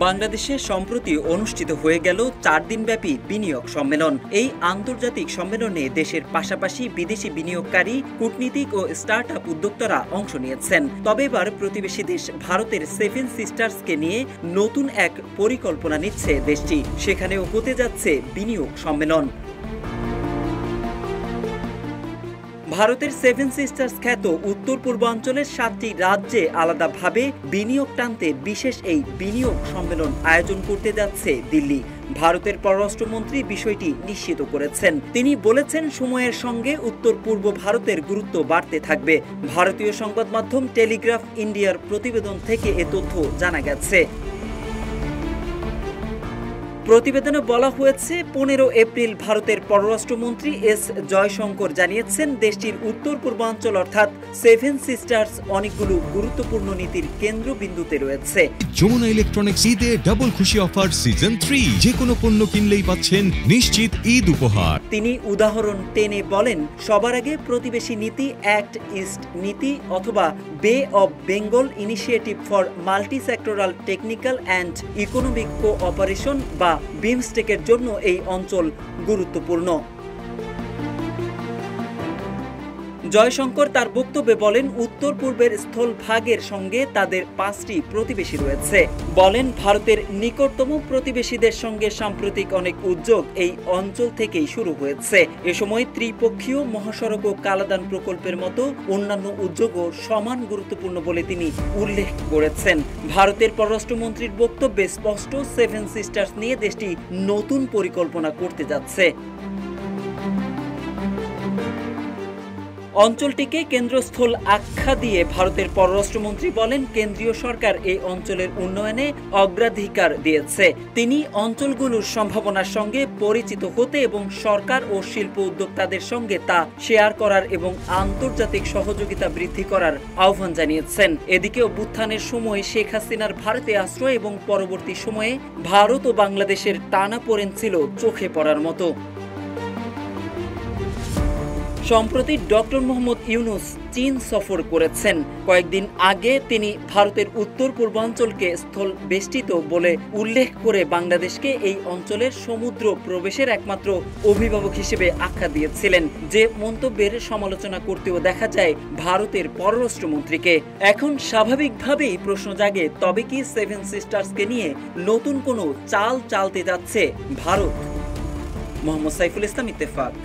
বাংলাদেশে সম্প্রতি অনুষ্ঠিত হয়ে গেল ৪ দিনব্যাপী বিনিয়োগ সম্মেলন। এই আন্তর্জাতিক সম্মেলনে দেশের পাশাপাশি বিদেশি বিনিয়োগকারী, কূটনীতিক ও স্টার্টআপ উদ্যোক্তারা অংশ নিয়েছেন। তবে এবার প্রতিবেশী দেশ ভারতের সেভেন সিস্টার্সকে নিয়ে নতুন এক পরিকল্পনা নিচ্ছে দেশটি। সেখানেও হতে যাচ্ছে বিনিয়োগ সম্মেলন। ভারতের সেভেন সিস্টার্স খ্যাত উত্তর পূর্বাঞ্চলের 7টি রাজ্যে আলাদাভাবে বিনিয়োগ টানতে বিশেষ এই বিনিয়োগ সম্মেলন আয়োজন করতে যাচ্ছে দিল্লি। ভারতের পররাষ্ট্রমন্ত্রী বিষয়টি নিশ্চিত করেছেন। তিনি বলেছেন, সময়ের সঙ্গে উত্তর পূর্ব ভারতের গুরুত্ব বাড়তে থাকবে। ভারতীয় সংবাদ মাধ্যম টেলিগ্রাফ ইন্ডিয়ার প্রতিবেদন থেকে এ তথ্য জানা গেছে। প্রতিবেদনে বলা হয়েছে, 15 এপ্রিল ভারতের পররাষ্ট্রমন্ত্রী এস জয়শঙ্কর জানিয়েছেন, দেশটির উত্তর পূর্বাঞ্চল অর্থাৎ সেভেন সিস্টার্স অনেকগুলো গুরুত্বপূর্ণ নীতির কেন্দ্রবিন্দুতে রয়েছে। যমুনা ইলেকট্রনিক্স ঈদে ডাবল খুশি অফার সিজন 3, যে কোনো পণ্য কিনলেই পাচ্ছেন নিশ্চিত ঈদ উপহার। তিনি উদাহরণ টেনে বলেন, সবার আগে প্রতিবেশী নীতি, অ্যাক্ট ইস্ট নীতি অথবা বে of Bengal initiative for multi sectoral technical and economic cooperation বা বিমস্টেকের জন্য এই অঞ্চল গুরুত্বপূর্ণ। জয়শঙ্কর তার বক্তব্যে বলেন, উত্তর পূর্বের স্থলভাগের সঙ্গে তাদের 5টি প্রতিবেশী রয়েছে। বলেন, ভারতের নিকটতম প্রতিবেশীদের সঙ্গে সাম্প্রতিক অনেক উদ্যোগ এই অঞ্চল থেকেই শুরু হয়েছে। এ সময় ত্রিপক্ষীয় মহাসড়ক ও কালাদান প্রকল্পের মতো অন্যান্য উদ্যোগও সমান গুরুত্বপূর্ণ বলে তিনি উল্লেখ করেছেন। ভারতের পররাষ্ট্রমন্ত্রীর বক্তব্যে স্পষ্ট, সেভেন সিস্টার্স নিয়ে দেশটি নতুন পরিকল্পনা করতে যাচ্ছে। অঞ্চলটিকে কেন্দ্রস্থল আখ্যা দিয়ে ভারতের পররাষ্ট্রমন্ত্রী বলেন, কেন্দ্রীয় সরকার এই অঞ্চলের উন্নয়নে অগ্রাধিকার দিয়েছে। তিনি অঞ্চলগুলোর সম্ভাবনার সঙ্গে পরিচিত হতে এবং সরকার ও শিল্প উদ্যোক্তাদের সঙ্গে তা শেয়ার করার এবং আন্তর্জাতিক সহযোগিতা বৃদ্ধি করার আহ্বান জানিয়েছেন। এদিকে অভ্যুত্থানের সময় শেখ হাসিনার ভারতে আশ্রয় এবং পরবর্তী সময়ে ভারত ও বাংলাদেশের টানাপোড়েন ছিল চোখে পড়ার মতো। সম্প্রতি ডক্টর মোহাম্মদ ইউনূস চীন সফর করেছেন। কয়েকদিন আগে তিনি ভারতের উত্তর পূর্বাঞ্চলকে স্থল বেষ্টিত বলে উল্লেখ করে বাংলাদেশকে এই অঞ্চলের সমুদ্র প্রবেশের একমাত্র অভিভাবক হিসেবে আখ্যা দিয়েছিলেন। যে মন্তব্যের সমালোচনা করতেও দেখা যায় ভারতের পররাষ্ট্রমন্ত্রীকে। এখন স্বাভাবিকভাবেই প্রশ্ন জাগে, তবে কি সেভেন সিস্টার্সকে নিয়ে নতুন কোনো চাল চালতে যাচ্ছে ভারত? মোহাম্মদ সাইফুল ইসলাম, ইত্তেফাক।